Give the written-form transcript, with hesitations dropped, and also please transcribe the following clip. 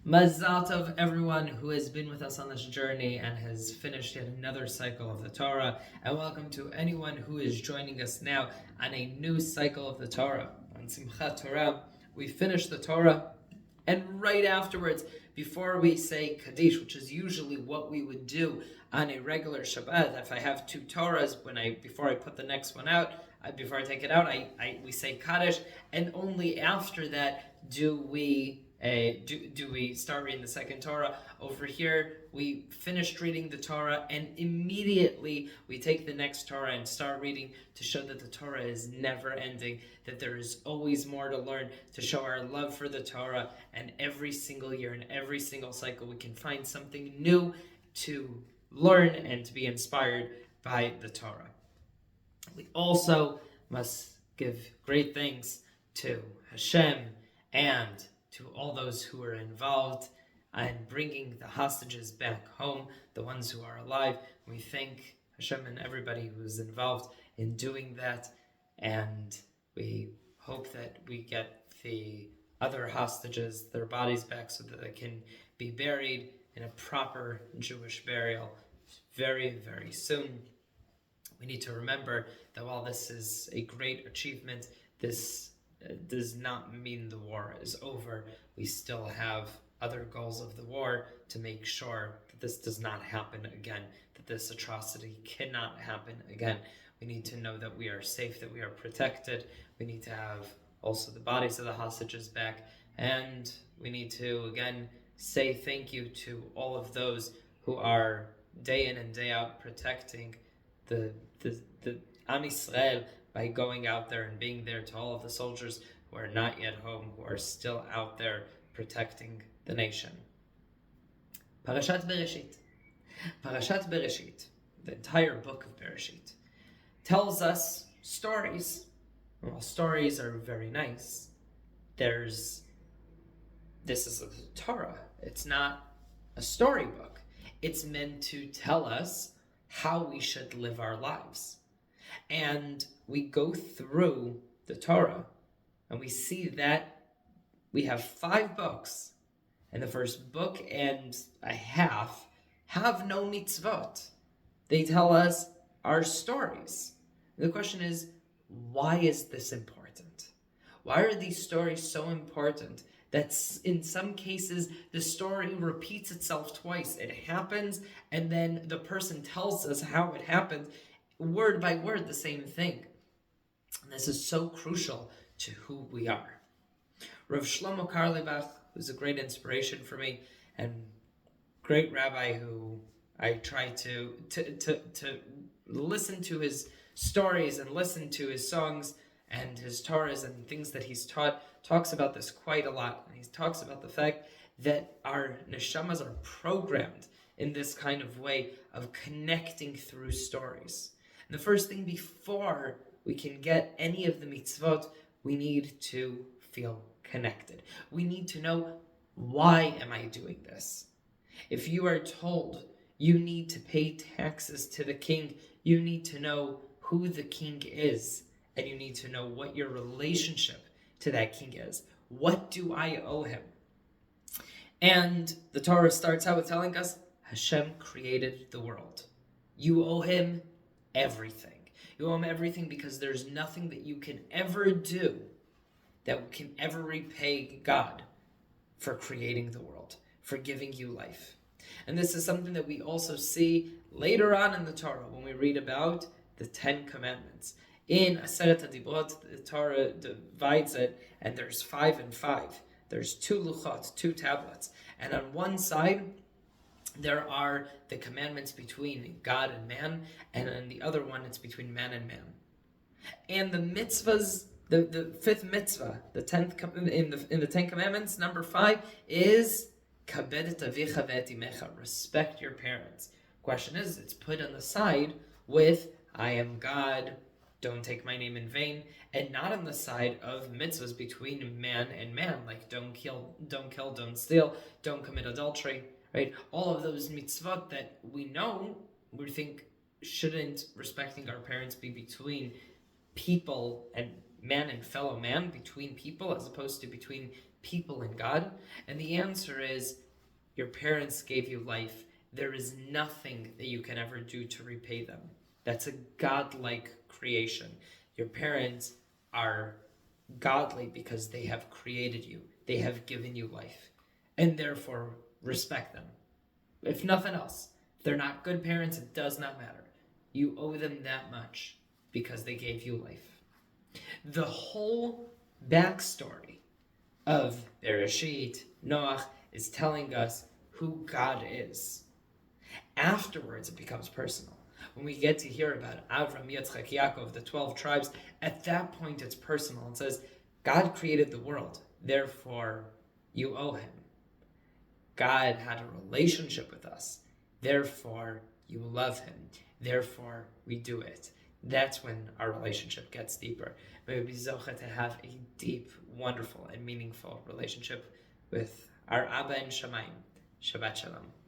Mazal tov everyone who has been with us on this journey and has finished yet another cycle of the Torah, and welcome to anyone who is joining us now on a new cycle of the Torah. On Simchat Torah, we finish the Torah, and right afterwards, before we say Kaddish, which is usually what we would do on a regular Shabbat, if I have two Torahs, before I put the next one out, before I take it out, we say Kaddish, and only after that do we start reading the second Torah. Over here, we finished reading the Torah, and immediately we take the next Torah and start reading to show that the Torah is never ending, that there is always more to learn, to show our love for the Torah, and every single year and every single cycle we can find something new to learn and to be inspired by the Torah. We also must give great thanks to Hashem and to all those who are involved in bringing the hostages back home, the ones who are alive. We thank Hashem and everybody who is involved in doing that, and we hope that we get the other hostages, their bodies back so that they can be buried in a proper Jewish burial very, very soon. We need to remember that while this is a great achievement, this does not mean the war is over. We still have other goals of the war to make sure that this does not happen again, that this atrocity cannot happen again. We need to know that we are safe, that we are protected. We need to have also the bodies of the hostages back, and we need to again say thank you to all of those who are day in and day out protecting the Am Yisrael by going out there and being there, to all of the soldiers who are not yet home, who are still out there protecting the nation. Parashat Bereshit. Parashat Bereshit, the entire book of Bereshit, tells us stories. While stories are very nice, this is a Torah. It's not a storybook. It's meant to tell us how we should live our lives. And we go through the Torah and we see that we have 5 books, and the first book and a half have no mitzvot. They tell us our stories. And the question is, why is this important? Why are these stories so important that in some cases the story repeats itself twice? It happens, and then the person tells us how it happened, word by word, the same thing. And this is so crucial to who we are. Rav Shlomo Karlebach, who's a great inspiration for me, and great rabbi who I try to listen to his stories and listen to his songs and his Torahs and things that he's taught, talks about this quite a lot. And he talks about the fact that our neshamas are programmed in this kind of way of connecting through stories. And the first thing, before we can get any of the mitzvot, we need to feel connected. We need to know, why am I doing this? If you are told you need to pay taxes to the king, you need to know who the king is, and you need to know what your relationship to that king is. What do I owe him? And the Torah starts out with telling us Hashem created the world. You owe him everything. You owe him everything because there's nothing that you can ever do that can ever repay God for creating the world, for giving you life. And this is something that we also see later on in the Torah when we read about the 10 Commandments. In Aseret HaDibrot, the Torah divides it, and there's 5 and 5. There's 2 luchot, 2 tablets. And on one side, there are the commandments between God and man, and on the other one, it's between man and man. And the mitzvahs, the 5th mitzvah, the 10th in the 10 Commandments, number 5 is kabed et avicha ve'et imecha, respect your parents. Question is, it's put on the side with I am God, don't take my name in vain, and not on the side of mitzvahs between man and man, like don't kill, don't steal, don't commit adultery, right? All of those mitzvot that we know, we think, shouldn't respecting our parents be between people and man and fellow man, between people, as opposed to between people in God? And the answer is, your parents gave you life. There is nothing that you can ever do to repay them. That's a godlike creation. Your parents are godly because they have created you. They have given you life. And therefore, respect them. If nothing else, if they're not good parents, it does not matter. You owe them that much because they gave you life. The whole backstory of Bereshit, Noach, is telling us who God is. Afterwards, it becomes personal. When we get to hear about Avram, Yitzchak, Yaakov, the 12 tribes, at that point it's personal. It says, God created the world, therefore you owe him. God had a relationship with us, therefore you love him, therefore we do it. That's when our relationship gets deeper. May we be zocheh to have a deep, wonderful, and meaningful relationship with our Abba in Shamayim. Shabbat Shalom.